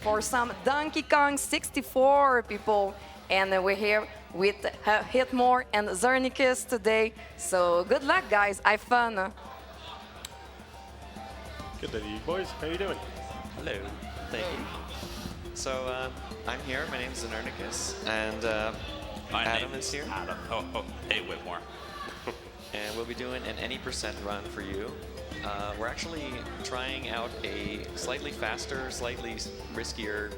for some Donkey Kong 64 people. And we're here with Awhitmore and Znernicus today. So good luck, guys. Have fun. Good day to you boys. How you doing? Hello. Thank you. So I'm here. My name is Znernicus, and Adam is here. Adam. Oh, hey, Whitmore. And we'll be doing an any percent run for you. We're actually trying out a slightly faster, slightly riskier,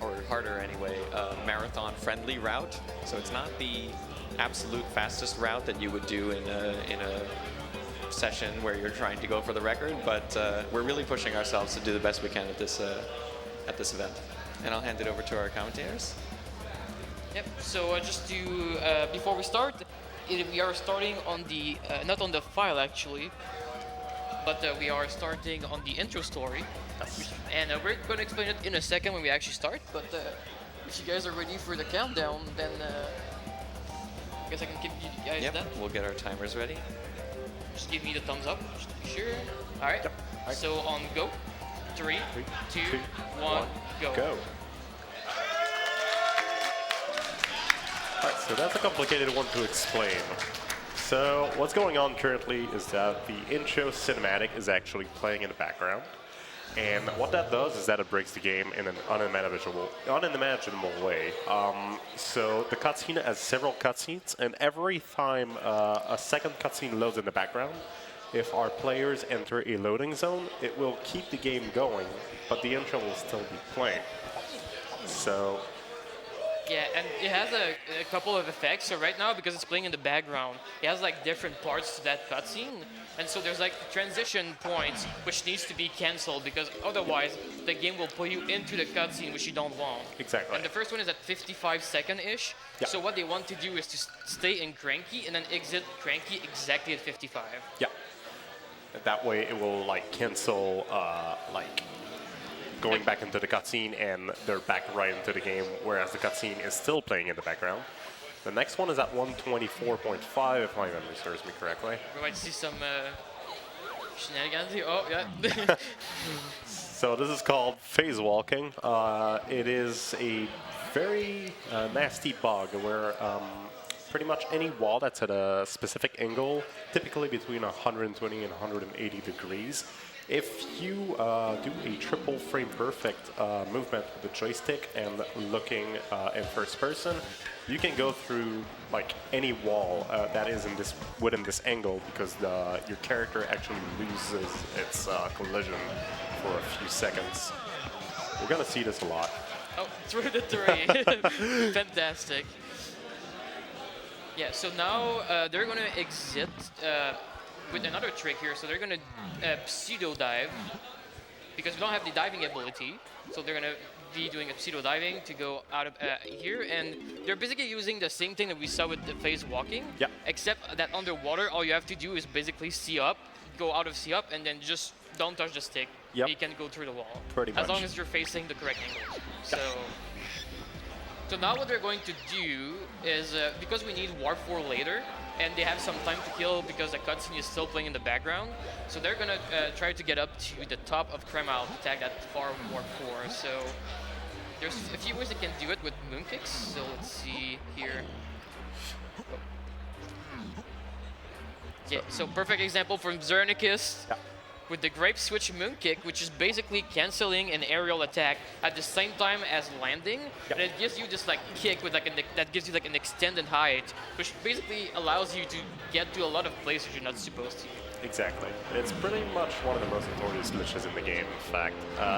or harder anyway, marathon-friendly route. So it's not the absolute fastest route that you would do in a session where you're trying to go for the record, but we're really pushing ourselves to do the best we can at this event. And I'll hand it over to our commentators. Yep. So just to before we start, we are starting on the not on the file actually, but we are starting on the intro story. And we're going to explain it in a second when we actually start. But if you guys are ready for the countdown, then I guess I can give you guys that. We'll get our timers ready. Just give me the thumbs up, just to be sure. All right. Yep. All right. So on go. 3, 2, 1, go. Go. All right, so that's a complicated one to explain. So what's going on currently is that the intro cinematic is actually playing in the background. And what that does is that it breaks the game in an unimaginable way. So the cutscene has several cutscenes, and every time a second cutscene loads in the background, if our players enter a loading zone, it will keep the game going, but the intro will still be playing. So yeah, and it has a couple of effects. So right now, because it's playing in the background, it has like different parts to that cutscene. And so there's like transition points which needs to be cancelled because otherwise the game will pull you into the cutscene which you don't want. Exactly. And the first one is at 55 second-ish. Yeah. So what they want to do is to stay in Cranky and then exit Cranky exactly at 55. yeah, that way it will like cancel like going back into the cutscene, and they're back right into the game, whereas the cutscene is still playing in the background. The next one is at 124.5, if my memory serves me correctly. We might see some shenanigans here. Oh, yeah. So this is called phase walking. It is a very nasty bug where pretty much any wall that's at a specific angle, typically between 120 and 180 degrees, if you do a triple frame perfect movement with the joystick and looking in first person, you can go through like any wall that is within this angle because your character actually loses its collision for a few seconds. We're gonna see this a lot. Oh, through the three. Fantastic. Yeah, so now they're going to exit with another trick here. So they're going to pseudo dive because we don't have the diving ability. So they're going to be doing a pseudo diving to go out of here. And they're basically using the same thing that we saw with the phase walking. Yeah. Except that underwater, all you have to do is basically see up, go out of see up, and then just don't touch the stick. Yep. You can go through the wall. Pretty much. As long as you're facing the correct angle. So now what they're going to do is, because we need Warp 4 later, and they have some time to kill because the cutscene is still playing in the background, so they're going to try to get up to the top of Kreml to tag that far Warp 4. So there's a few ways they can do it with moonkicks. So let's see here. Yeah, so perfect example from Znernicus. Yeah. With the Grape Switch Moonkick, which is basically canceling an aerial attack at the same time as landing. Yep. And it gives you this like kick with like that gives you like an extended height, which basically allows you to get to a lot of places you're not supposed to. Exactly. It's pretty much one of the most notorious glitches in the game, in fact.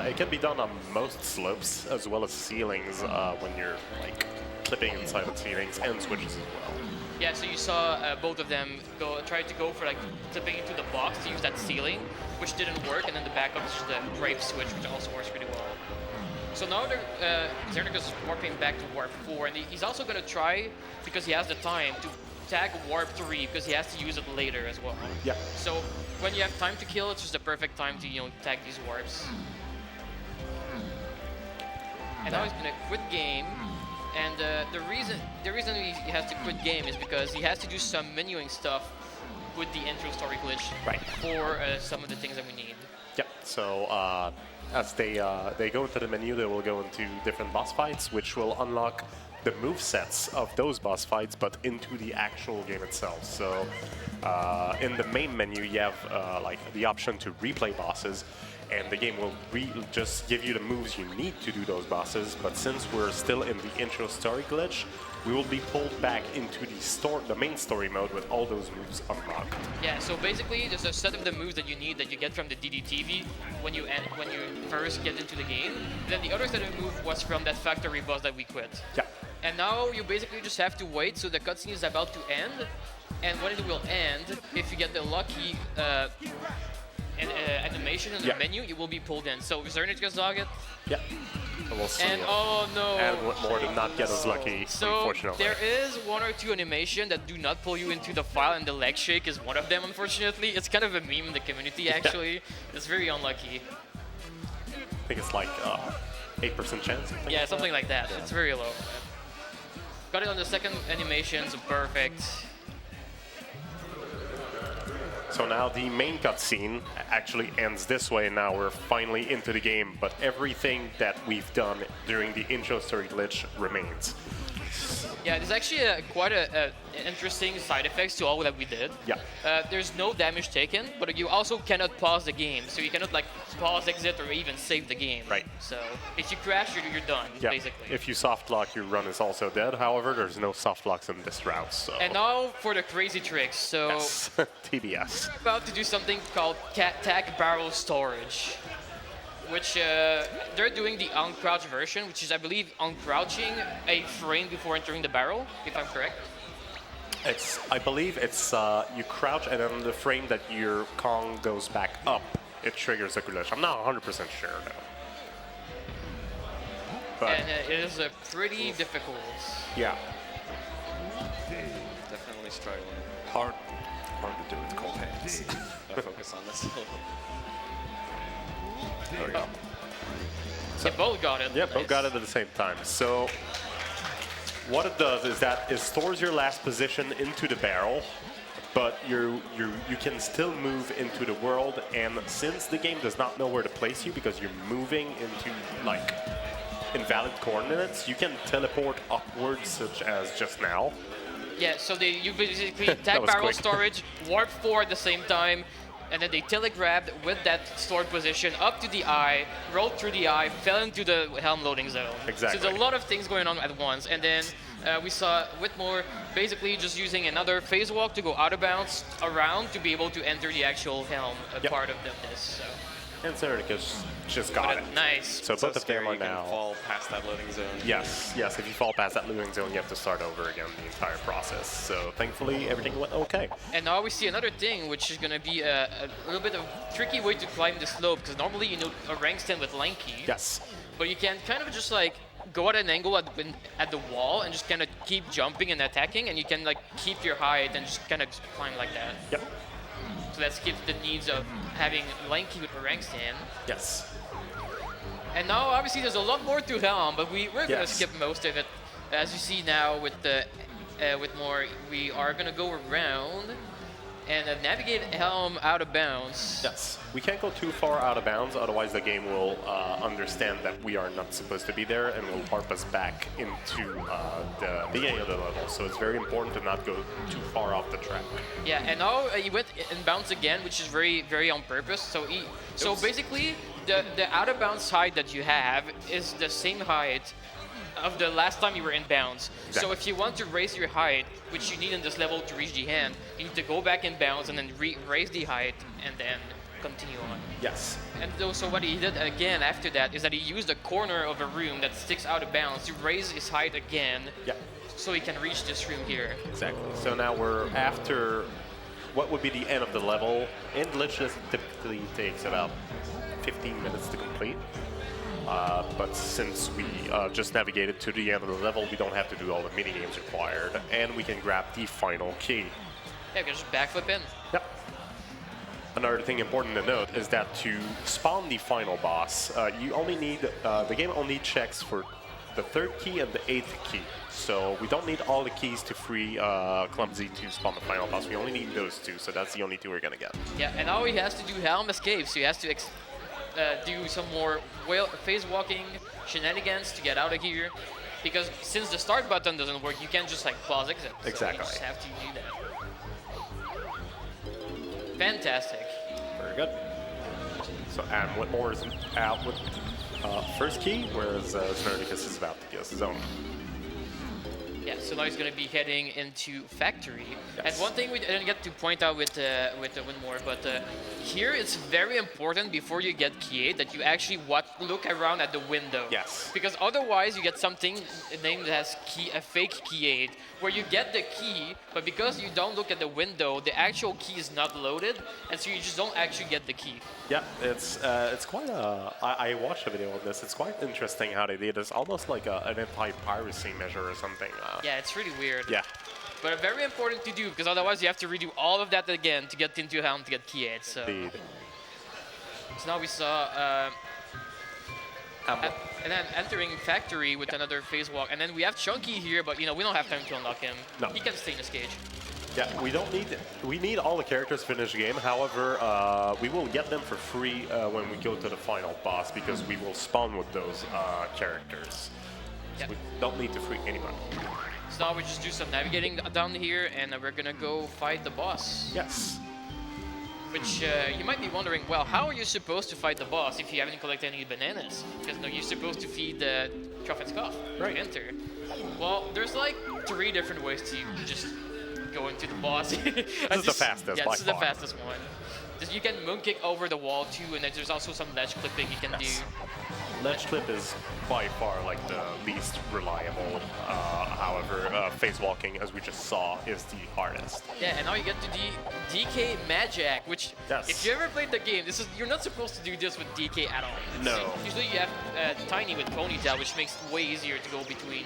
It can be done on most slopes, as well as ceilings when you're like clipping inside of ceilings and switches as well. Yeah, so you saw both of them try to go for like clipping into the box to use that ceiling, which didn't work, and then the backup is just the Grape Switch, which also works pretty well. So now Znernicus is warping back to Warp 4, and he's also going to try, because he has the time, to tag Warp 3, because he has to use it later as well. Yeah. So when you have time to kill, it's just the perfect time to tag these warps. And now he's going to quit game. And the reason he has to quit game is because he has to do some menuing stuff with the intro story glitch right. for some of the things that we need. Yep. So as they go into the menu, they will go into different boss fights, which will unlock the move sets of those boss fights, but into the actual game itself. So in the main menu, you have like the option to replay bosses, and the game will just give you the moves you need to do those bosses. But since we're still in the intro story glitch, we will be pulled back into the main story mode with all those moves unlocked. Yeah, so basically there's a set of the moves that you need that you get from the DDTV when you first get into the game. Then the other set of moves was from that factory boss that we quit. Yeah. And now you basically just have to wait, so the cutscene is about to end. And when it will end, if you get the lucky animation in the menu, it will be pulled in. So Znernicus dog it. Yeah. And we'll see. And oh no! And Awhitmore did not get us lucky, So unfortunately. there is one or two animation that do not pull you into the file, and the leg shake is one of them, unfortunately. It's kind of a meme in the community, actually. It's very unlucky. I think it's like 8% chance. Yeah, something like that. It's very low. Got it on the second animation, so perfect. So now the main cutscene actually ends this way. Now we're finally into the game, but everything that we've done during the intro story glitch remains. Yeah, there's actually quite an interesting side effects to all that we did. Yeah. There's no damage taken, but you also cannot pause the game. So you cannot like pause, exit, or even save the game. Right. So if you crash, you're done, Yeah. basically. If you soft lock, your run is also dead. However, there's no soft locks in this route. So. And now for the crazy tricks. So Yes. TBS. we're about to do something called tag barrel storage, which they're doing the uncrouch version, which is, I believe, uncrouching a frame before entering the barrel, if I'm correct. I believe it's you crouch, and then the frame that your Kong goes back up, it triggers a glitch. I'm not 100% sure though. But And it is pretty difficult. yeah, Definitely struggling. Hard to do with cold hands. Gotta focus on this. there we go. They both got it. Yeah, both Nice. got it at the same time. So what it does is that it stores your last position into the barrel, but you can still move into the world. And since the game does not know where to place you because you're moving into like invalid coordinates, you can teleport upwards, such as just now. Yeah, so you basically That tag was barrel quick. storage, warp 4 at the same time, and then they telegrabbed with that stored position up to the eye, rolled through the eye, fell into the helm loading zone. Exactly. So there's a lot of things going on at once. And then we saw Awhitmore basically just using another phase walk to go out of bounds around to be able to enter the actual helm Yep. part of this. So. And Znernicus just got it. Nice. So So both of scary them are you can now. fall past that loading zone. Yes, yes. If you fall past that loading zone, you have to start over again the entire process. So thankfully, everything went okay. And now we see another thing, which is going to be a little bit of a tricky way to climb the slope, because normally you know a rank stand with Lanky, Yes. but you can kind of just like go at an angle at the wall and just kind of keep jumping and attacking, and you can like keep your height and just kind of climb like that. Yep. So that skips the needs of having Lanky with a rank stand. Yes. And now obviously there's a lot more to Helm, but we're going to Yes. skip most of it. As you see now with the Awhitmore, we are going to go around and navigate Helm out of bounds. Yes. We can't go too far out of bounds, otherwise the game will understand that we are not supposed to be there and will harp us back into the beginning of the level. So it's very important to not go too far off the track. Yeah, and now he went in bounds again, which is very, very on purpose. So Oops. basically, the out of bounds height that you have is the same height of the last time you were in bounds. So Exactly. if you want to raise your height, which you need in this level to reach the hand, you need to go back in bounds and then raise the height and then continue on. Yes. And so what he did again after that is that he used a corner of a room that sticks out of bounds to raise his height again, Yeah. so he can reach this room here. Exactly. So now we're after what would be the end of the level. In glitches, typically takes about 15 minutes to complete. But since we just navigated to the end of the level, we don't have to do all the mini games required, and we can grab the final key. Yeah, we can just backflip in. Yep. Another thing important to note is that to spawn the final boss, you only need the game only checks for the 3rd key and the 8th key. So we don't need all the keys to free Clumsy to spawn the final boss. We only need those 2, so that's the only 2 we're gonna get. Yeah, and now he has to do Helm Escape, so he has to do some more phase walking shenanigans to get out of here. Because since the start button doesn't work, you can't just like pause exit. So Exactly. you just have to do that. Fantastic. Very good. So Awhitmore is out with first key, whereas Znernicus is about to get his own. Yeah, so now he's going to be heading into factory. Yes. And one thing we didn't get to point out with Awhitmore, but here it's very important before you get key 8 that you actually look around at the window. Yes. Because otherwise you get something named as a fake key 8, where you get the key, but because you don't look at the window, the actual key is not loaded, and so you just don't actually get the key. Yeah, it's quite a. I watched a video of this. It's quite interesting how they did. It's almost like an anti-piracy measure or something. Yeah, it's really weird. Yeah. But very important to do, because otherwise you have to redo all of that again to get into Helm to get key 8. So. Indeed. So now we saw, and then entering factory with another phase walk, and then we have Chunky here, but we don't have time to unlock him. No. He can stay in this cage. Yeah, we need all the characters to finish the game. However, we will get them for free when we go to the final boss because we will spawn with those characters. So Yeah. we don't need to free anyone. So now we just do some navigating down here, and we're gonna go fight the boss. Yes. Which you might be wondering, well, how are you supposed to fight the boss if you haven't collected any bananas? Because you're supposed to feed the Chuff and Scuff Right. to enter. Well, there's like 3 different ways to just go into the boss. This is the fastest, Yeah, by this is the far. fastest one. You can moonkick over the wall too, and then there's also some ledge clipping you can do. Ledge clip is by far like the least reliable. However, phase walking, as we just saw, is the hardest. Yeah, and now you get to the DK Magic, which Yes. if you ever played the game, you're not supposed to do this with DK at all. No. Usually you have Tiny with Ponytail, which makes it way easier to go between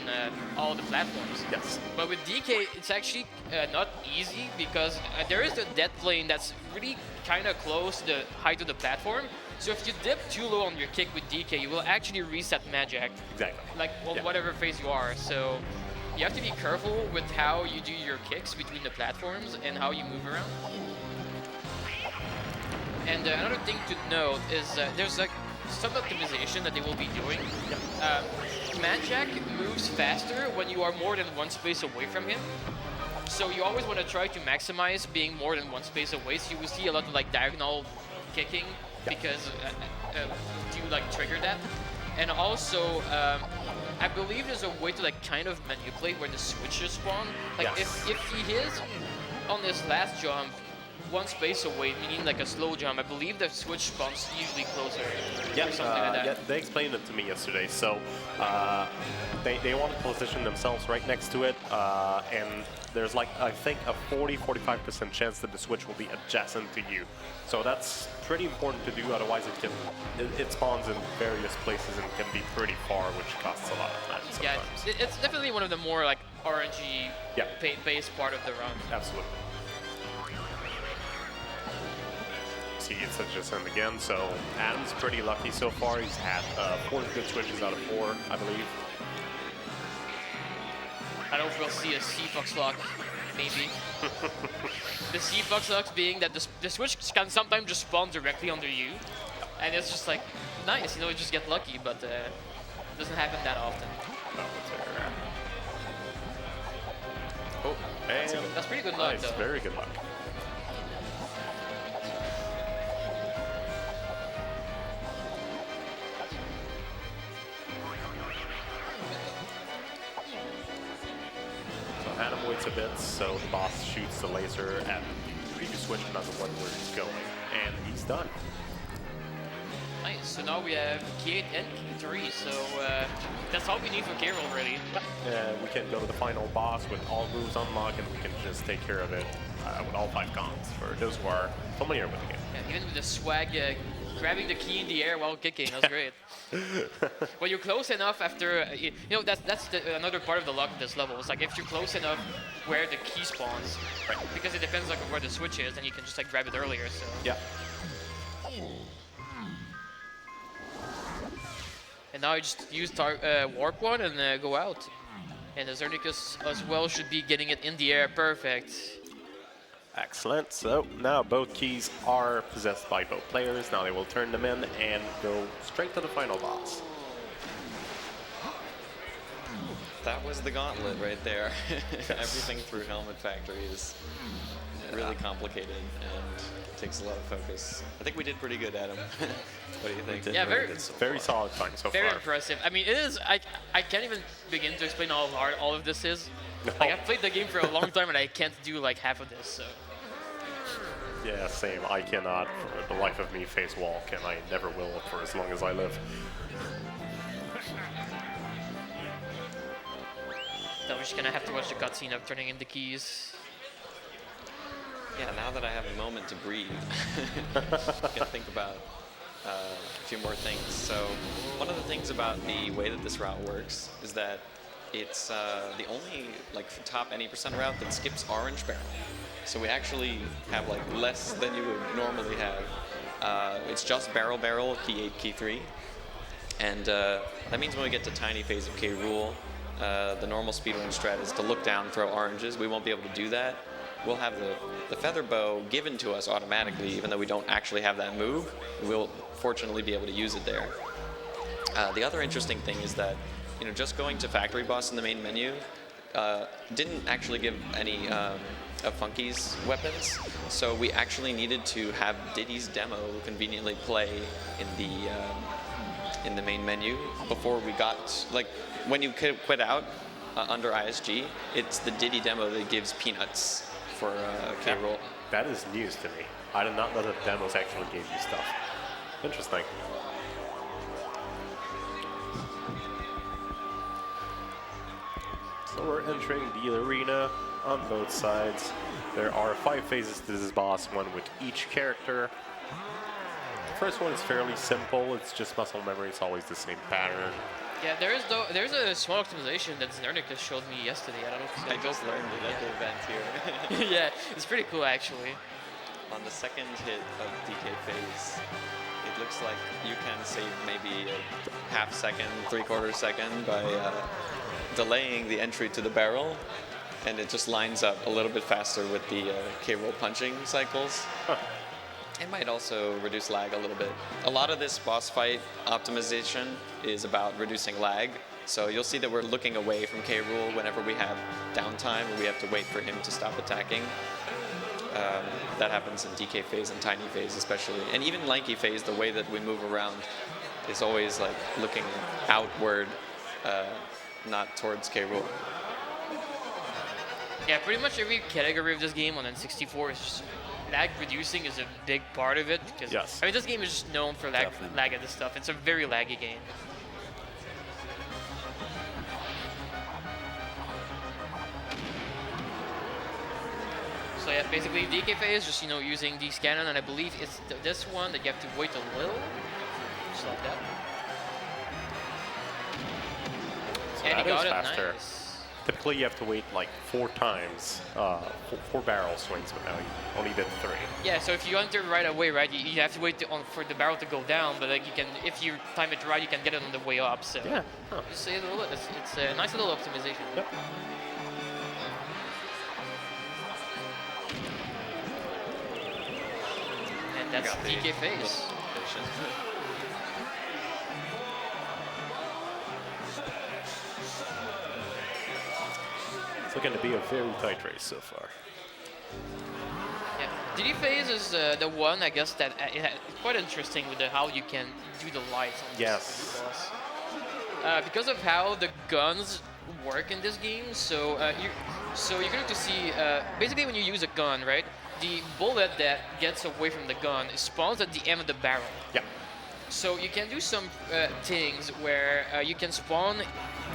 all the platforms. Yes. But with DK, it's actually not easy because there is the dead plane that's really kind of close to the height of the platform. So if you dip too low on your kick with DK, you will actually reset Magic, Exactly. like Yeah. whatever phase you are. So you have to be careful with how you do your kicks between the platforms and how you move around. And another thing to note is there's like some optimization that they will be doing. Magic moves faster when you are more than 1 space away from him. So you always want to try to maximize being more than 1 space away. So you will see a lot of like diagonal kicking because to like trigger that. And also, I believe there's a way to like kind of manipulate where the switches spawn. Like Yes. if he is on this last jump 1 space away, meaning like a slow jump, I believe the switch spawns usually closer or something like that. Yeah, they explained it to me yesterday. So they want to position themselves right next to it, and there's like I think a 40-45% chance that the switch will be adjacent to you. So that's pretty important to do. Otherwise, it spawns in various places and can be pretty far, which costs a lot of time. Yeah, Sometimes. it's definitely one of the more like RNG based part of the run. Absolutely. See, it's adjacent again. So Adam's pretty lucky so far. He's had 4 good switches out of 4, I believe. I don't know if we'll see a C-Fox lock, maybe. The C-Fox lock being that the switch can sometimes just spawn directly under you. And it's just like, nice, you just get lucky, but it doesn't happen that often. Oh, and That's pretty good luck, nice, though. very good luck. So Adam waits a bit, so the boss shoots the laser at the previous switch, another one where he's going, and he's done. Nice, so now we have Key 8 and Key 3, so that's all we need for Carol already. We can go to the final boss with all moves unlocked, and we can just take care of it with all 5 cons for those who are familiar with the game. Yeah, even with the swag, grabbing the key in the air while kicking, that's great. When you're close enough after, that's another part of the luck of this level. It's like if you're close enough where the key spawns, because it depends like where the switch is, and you can just like grab it earlier. So. Yeah. And now you just use Warp 1 and go out. And the Znernicus as well should be getting it in the air, perfect. Excellent. So now both keys are possessed by both players. Now they will turn them in and go straight to the final boss. That was the gauntlet right there. Everything through Helmet Factory is really complicated and takes a lot of focus. I think we did pretty good, Adam. What do you think? Yeah, Very solid time so very far. impressive. I mean, it is. I can't even begin to explain how hard all of this is. Like I've played the game for a long time and I can't do like half of this. So. Yeah, same. I cannot, for the life of me, face walk, and I never will for as long as I live. So we're just gonna have to watch the cutscene of turning in the keys. Yeah, now that I have a moment to breathe, I can think about a few more things. So one of the things about the way that this route works is that it's the only top any percent route that skips orange barrel. So we actually have like less than you would normally have. It's just barrel, key 8, key 3. And that means when we get to tiny phase of K. Rool, the normal speedrun strat is to look down, throw oranges. We won't be able to do that. We'll have the feather bow given to us automatically, even though we don't actually have that move. We'll fortunately be able to use it there. The other interesting thing is that just going to factory boss in the main menu didn't actually give any of Funky's weapons, so we actually needed to have Diddy's demo conveniently play in the main menu before we got, when you quit out under ISG, it's the Diddy demo that gives peanuts for K. Rool. That is news to me. I did not know that demos actually gave you stuff. Interesting. So we're entering the arena on both sides. There are 5 phases to this boss, one with each character. The first one is fairly simple. It's just muscle memory. It's always the same pattern. Yeah, there's a small optimization that Znernicus showed me yesterday. I don't know if you I just learned it at the event here. Yeah, it's pretty cool actually. On the second hit of DK phase, it looks like you can save maybe a half second, 3/4 second by delaying the entry to the barrel, and it just lines up a little bit faster with the K. Rool punching cycles. It might also reduce lag a little bit. A lot of this boss fight optimization is about reducing lag. So you'll see that we're looking away from K. Rool whenever we have downtime and we have to wait for him to stop attacking. That happens in DK phase and tiny phase especially. And even lanky phase, the way that we move around is always like looking outward, not towards K. Rool. Yeah, pretty much every category of this game on N64 is just lag reducing is a big part of it. Because, yes. I mean, this game is just known for lag at this stuff. It's a very laggy game. So yeah, basically DK phase just using these cannon, and I believe it's this one that you have to wait a little, just like that. So and that he got is it faster. nice. Typically you have to wait like 4 times, 4 barrel swings, but now you only did 3. Yeah, so if you enter right away, right, you have to wait for the barrel to go down, but like you can, if you time it right, you can get it on the way up. So Yeah. Huh. just say it's a nice little optimization. Yep. And that's DK phase. It's looking to be a very tight race so far. Yeah, DD phase is the one I guess that it's quite interesting with how you can do the lights on this boss. Because of how the guns work in this game, so you're going to see basically when you use a gun, right? The bullet that gets away from the gun spawns at the end of the barrel. Yeah. So you can do some things where you can spawn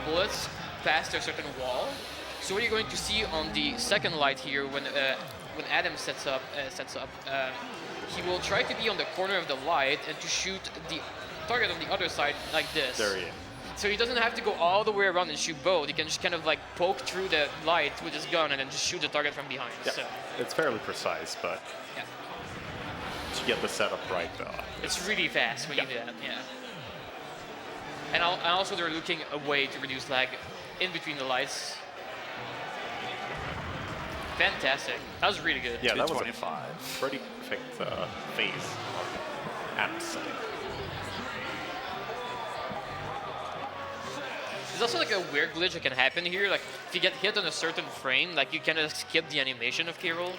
bullets past a certain wall. So what you're going to see on the second light here, when Adam sets up, he will try to be on the corner of the light and to shoot the target on the other side like this. There he is. So he doesn't have to go all the way around and shoot both. He can just kind of like poke through the light with his gun and then just shoot the target from behind. Yeah. So, It's fairly precise, but yeah. to get the setup right, though. It's really fast when you do that, yeah. And also they're looking a way to reduce lag in between the lights. Fantastic. That was really good. Yeah, that was a 225. pretty perfect phase on Adam's side. There's also like a weird glitch that can happen here. Like if you get hit on a certain frame, like you kind of skip the animation of K-roll.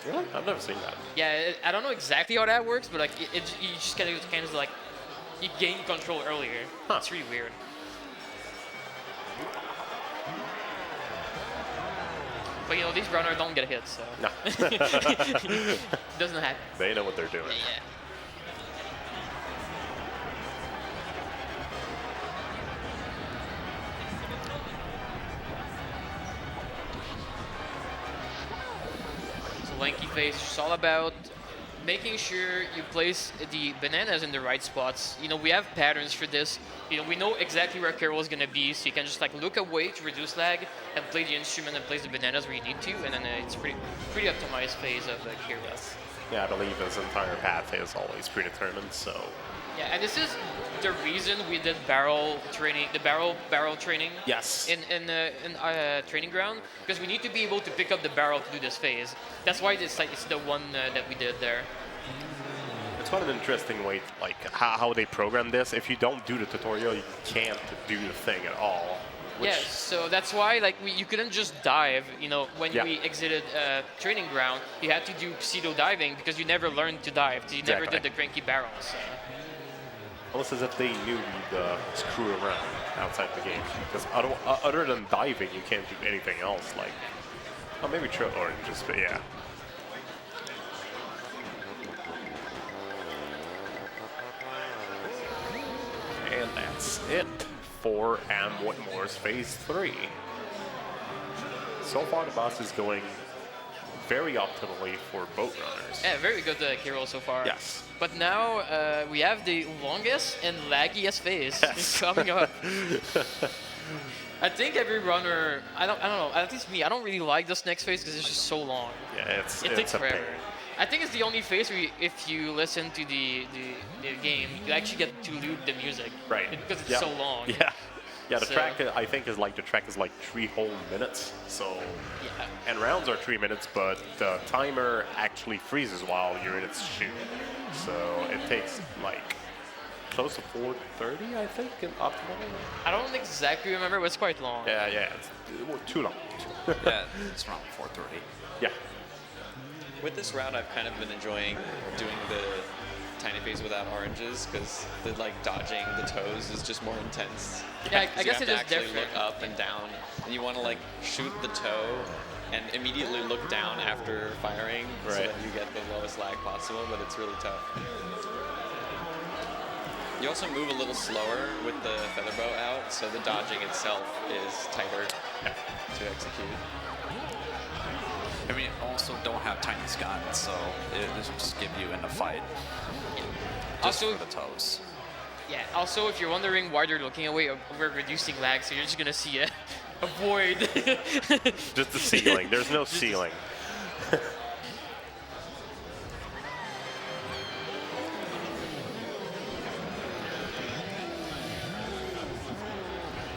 Really? I've never seen that. Yeah, I don't know exactly how that works, but like you just kind of like you gain control earlier. Huh. It's really weird. But you know, these runners don't get hit, so No. doesn't happen. They know what they're doing. Yeah. So lanky face is all about making sure you place the bananas in the right spots. You know, we have patterns for this. You know, we know exactly where Carol is going to be, so you can just like look away to reduce lag and play the instrument and place the bananas where you need to, and then it's pretty optimized phase of Carol. Yeah, I believe his entire path is always predetermined, so... Yeah, and this is the reason we did barrel training, the barrel training. Yes. In training ground, because we need to be able to pick up the barrel to do this phase. That's why it's the one that we did there. It's quite an interesting way, like, how they program this. If you don't do the tutorial, you can't do the thing at all. Which, Yeah, so that's why like you couldn't just dive. You know, when Yeah. we exited training ground, you had to do pseudo diving because you never learned to dive. You never Exactly. did the cranky barrels. almost as if they knew we'd screw around outside the game. Because other than diving, you can't do anything else. Like, oh, maybe trail oranges, but yeah. And that's it for Awhitmore's Phase 3. So far, the boss is going very optimally for boat runners. Yeah, very good K-roll so far. Yes. But now we have the longest and laggiest phase coming up. I think every runner, I don't know, at least me, I don't really like this next phase because it's just so long. Yeah, It takes a forever. pain. I think it's the only phase where if you listen to the game, you actually get to loop the music. Right. Because it's Yeah. so long. Yeah. Yeah, the So- track I think is like 3 whole minutes. So Yeah. and rounds are 3 minutes, but the timer actually freezes while you're in its shoe. So it takes like close to 4:30, I think, in optimally. I don't exactly remember, but it's quite long. Yeah, it's too long. Yeah, it's around 4:30. Yeah. With this round, I've kind of been enjoying doing the tiny phase without oranges because the like dodging the toes is just more intense. Yeah, I 'Cause guess you it have is to actually different. look up and down, and you want to like shoot the toe and immediately look down after firing so Right. that you get the lowest lag possible. But it's really tough. You also move a little slower with the feather bow out, so the dodging itself is tighter to execute. I mean, also don't have tiny guns, so this will just give you in a fight. Just Also, for the toes. yeah. Also, if you're wondering why they're looking away, we're reducing lag, so you're just gonna see a void. Just the ceiling. There's no ceiling.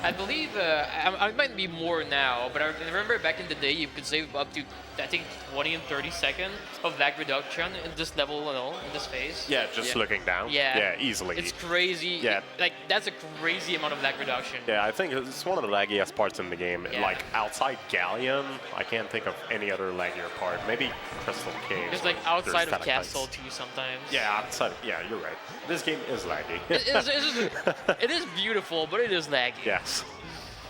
I believe I might be more now, but I remember back in the day you could save up to I think 20 and 30 seconds of lag reduction in this level, you know, in this phase. Yeah, just looking down. Yeah. Yeah, easily. It's crazy. Yeah. Like that's a crazy amount of lag reduction. Yeah, I think it's one of the laggiest parts in the game. Yeah. Like outside Galleon, I can't think of any other laggier part. Maybe Crystal Cave. It's like outside of Castle too sometimes. Yeah, outside. Yeah, you're right. This game is laggy. It is beautiful, but it is laggy. Yes.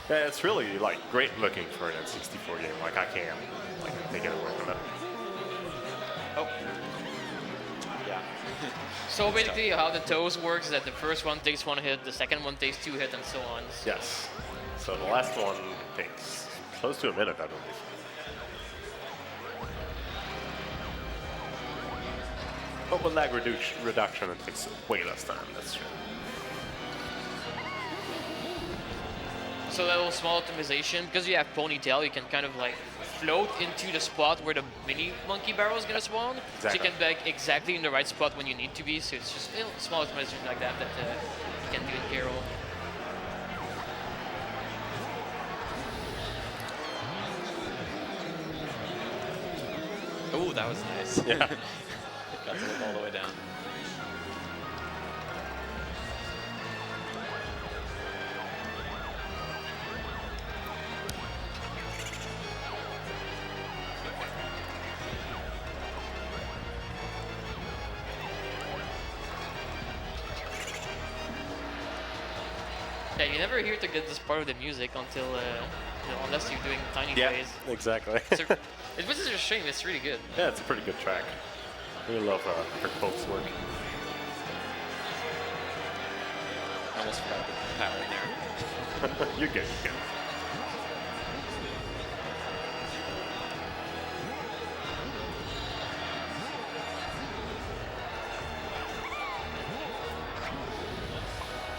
Yeah, it's really like great looking for an N64 game. Like I can't take it away from it. Oh. Yeah. So basically, how the toes works is that the first one takes 1 hit, the second one takes 2 hits, and so on. Yes. So the last one takes close to a minute, I believe. But with lag reduction, it takes way less time. That's true. So that little small optimization, because you have ponytail, you can kind of like float into the spot where the mini monkey barrel is gonna spawn. So Exactly. you can be like exactly in the right spot when you need to be. So it's just small optimization like that you can do in Carol. Ooh, that was nice. Yeah. Got to look all the way down. Yeah, you never hear to get this part of the music until, unless you're doing tiny Yeah, phase. exactly. So, which is a shame. It's really good. Yeah, it's a pretty good track. We love Rick Folk's work. I almost forgot the power in there. You're good, you're good.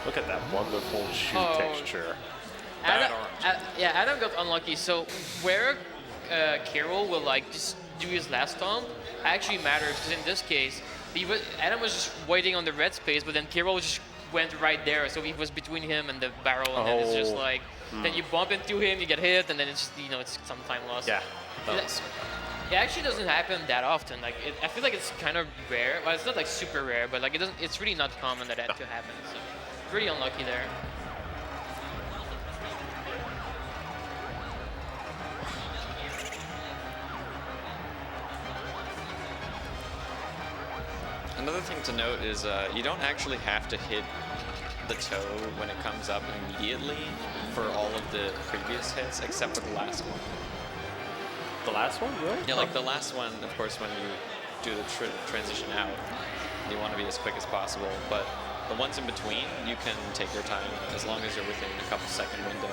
Look at that wonderful shoe Oh. texture. Adam, orange. yeah, Adam got unlucky. So where Carol will like just do his last stomp actually matters, because in this case, Adam was just waiting on the red space, but then Carol just went right there, so he was between him and the barrel, and then it's just Oh. like, then you bump into him, you get hit, and then it's it's some time lost. Yeah. It actually doesn't happen that often. Like I feel like it's kind of rare. Well, it's not like super rare, but like it doesn't. It's really not common that to happen. So pretty unlucky there. Another thing to note is you don't actually have to hit the toe when it comes up immediately for all of the previous hits, except for the last one. The last one, really? Yeah, like the last one, of course, when you do the transition out, you want to be as quick as possible. But the ones in between, you can take your time as long as you're within a couple second window.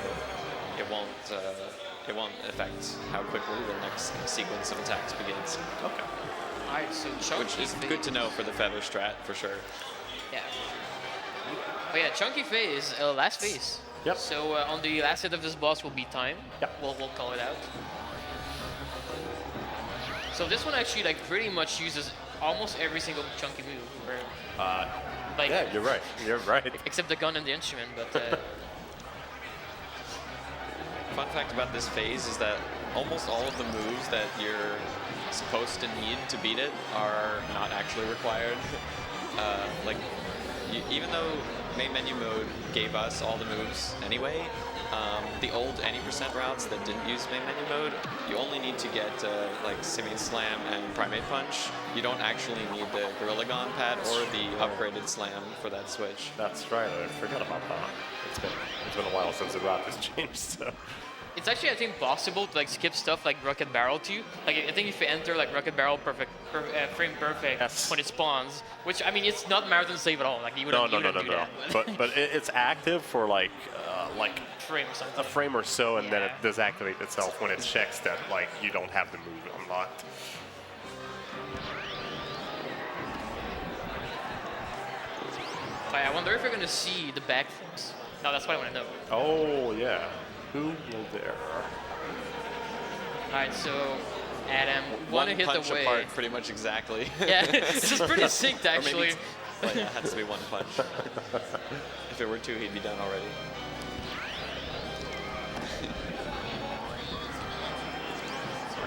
It won't affect how quickly the next sequence of attacks begins. Okay. Alright, so Chunky Which is phase. good to know for the feather strat for sure. Yeah. Oh yeah, Chunky phase, last phase. Yep. So on the last hit of this boss will be time. Yep. We'll call it out. So this one actually like pretty much uses almost every single Chunky move. Where, like, Yeah, you're right. You're right. except the gun and the instrument, but Fun fact about this phase is that almost all of the moves that you're supposed to need to beat it are not actually required. Even though main menu mode gave us all the moves anyway, the old any % routes that didn't use main menu mode, you only need to get like Simian Slam and Primate Punch. You don't actually need the Gorilla Gon pad or the upgraded Slam for that switch. That's right. I forgot about that. It's been a while since the route has changed. So. it's actually I think possible to like skip stuff like Rocket Barrel too. Like I think if you enter like Rocket Barrel frame perfect Yes. when it spawns, which I mean it's not marathon save at all. Like you wouldn't, No. do that. But it's active for like frame or something. a frame or so, and then it Yeah. deactivates itself when it checks that like you don't have the move unlocked. But I wonder if we're gonna see the backflips. No, that's what I want to know. Oh yeah. Who will dare? All right, so Adam, One hit punch away. apart, pretty much exactly. Yeah, this is pretty synced Or maybe actually. well, yeah, it has to be one punch. If it were two, he'd be done already.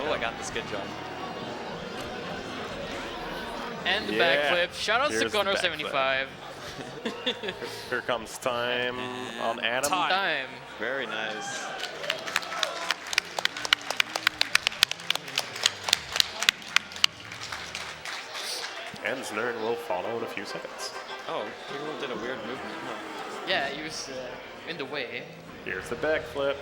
Oh, I got this good jump. And the Yeah. backflip. Shout out to Here's the Connor backflip. 75. Here comes time on Adam. Time. Very nice. And Znern will follow in a few seconds. Oh, people did a weird movement. Huh? Yeah, he was in the way. Here's the backflip.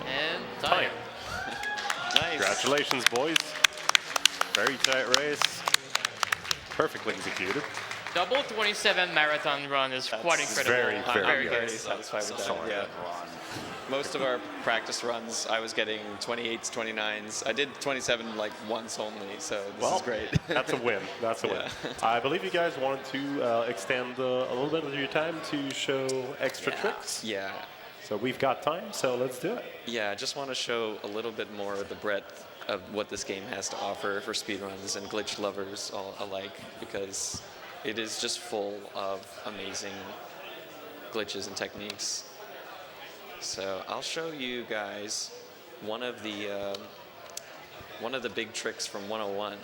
And time. Nice. Congratulations, boys. Very tight race. Perfectly executed. Double 27 marathon run is quite incredible. very, I'm very very good. satisfied with that. Sorry. Yeah. Most of our practice runs, I was getting 28s, 29s. I did 27 like once only, so this is great. That's a win. That's a win. Yeah. I believe you guys wanted to extend a little bit of your time to show extra tricks. Yeah. So we've got time, so let's do it. Yeah, I just want to show a little bit more of the breadth of what this game has to offer for speedruns and glitch lovers all alike, because it is just full of amazing glitches and techniques. So I'll show you guys one of the big tricks from 101,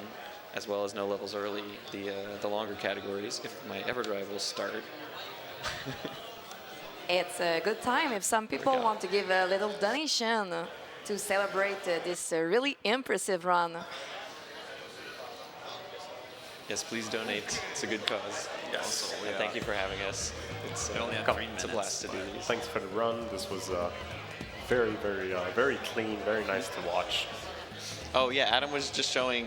as well as No Levels Early, the longer categories. If my EverDrive will start. It's a good time if some people go. want to give a little donation to celebrate this really impressive run. Yes, please donate. It's a good cause. Yes. Also, And thank you for having us. It's, We only have 3 it's a minutes. blast to do these. Thanks for the run. This was very, very clean, very nice to watch. Oh yeah, Adam was just showing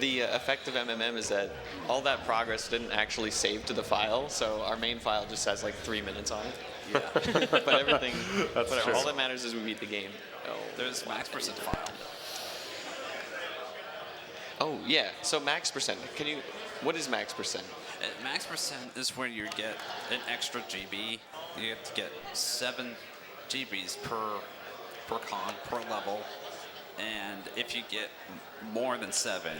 the effect of MMM is that all that progress didn't actually save to the file, so our main file just has like 3 minutes on it. Yeah. But everything, That's but true. all that matters is we beat the game. Oh, There's max percent file. oh yeah, so max percent. What is max percent? Max percent is where you get an extra GB. You have to get 7 GBs per con, per level. And if you get more than 7,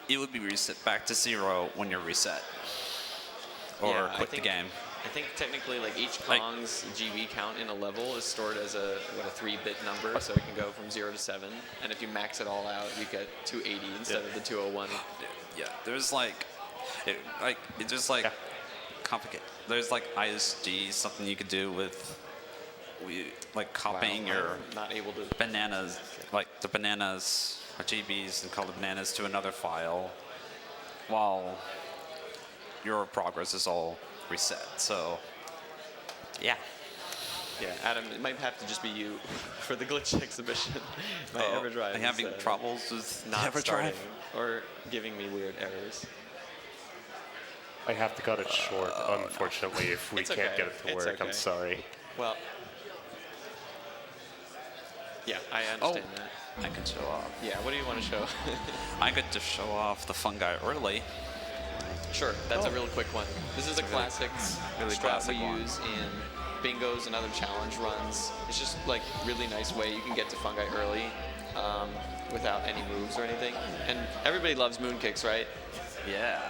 it would be reset back to 0 when you're reset. Or Yeah, quit the game. I think technically like each Like- Kong's GB count in a level is stored as a 3-bit number, so it can go from 0 to 7. And if you max it all out, you get 280 instead of the 201. Yeah, there's like, it's just like complicated. There's like ISG, something you could do with, like copying Wow, your I'm not able to. bananas, like the bananas or GBs and call the bananas to another file while your progress is all reset. So, yeah. Yeah, Adam, it might have to just be you for the glitch exhibition. My Oh, EverDrive I'm having is, troubles with not EverDrive. starting or giving me weird errors. I have to cut it short, unfortunately, if we It's can't okay. get it to It's work. I'm okay. sorry. Well, yeah, I understand that. I can show off. Yeah, what do you want to show? I could just show off the fungi early. Sure, that's a real quick one. This is a classic really strat classic we one. use in bingos and other challenge runs. It's just like really nice way you can get to fungi early without any moves or anything. And everybody loves moon kicks, right? Yeah.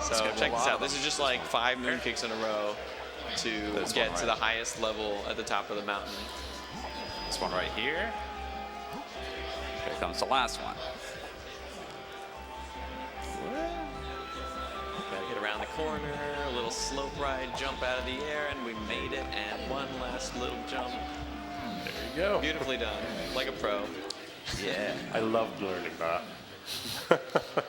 So got a check this lot out. of This them. is just like 5 moon kicks in a row to This get one to right. the highest level at the top of the mountain. This one right here. Here comes the last one. Gotta get around the corner, a little slope ride, jump out of the air, and we made it. And one last little jump. There you go. Beautifully done, like a pro. Yeah. I loved learning that. All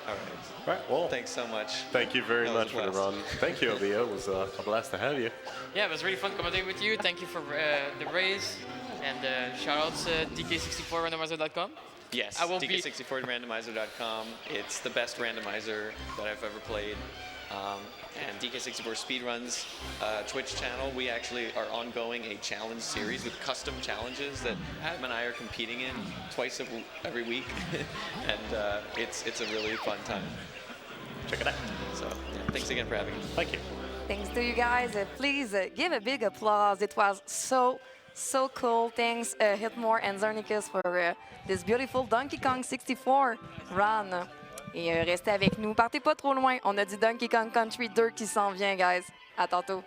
right. Right, well, Thanks so much. thank you very That was much a for the blast. run. Thank you, Ovio. It was a blast to have you. Yeah, it was really fun commentating with you. Thank you for the raise. And shout outs DK64randomizer.com. Yes, I won't be- DK64randomizer.com. It's the best randomizer that I've ever played. And DK64 Speedrun's Twitch channel, we actually are ongoing a challenge series with custom challenges that Adam and I are competing in twice every week. And it's a really fun time. Check it out. So yeah, thanks again for having me. Thank you. Thanks to you guys. Please give a big applause. It was so cool. Thanks Awhitmore and Znernicus for this beautiful Donkey Kong 64 run. Et restez avec nous. Partez pas trop loin. On a du Donkey Kong Country 2 qui s'en vient, guys. À tantôt.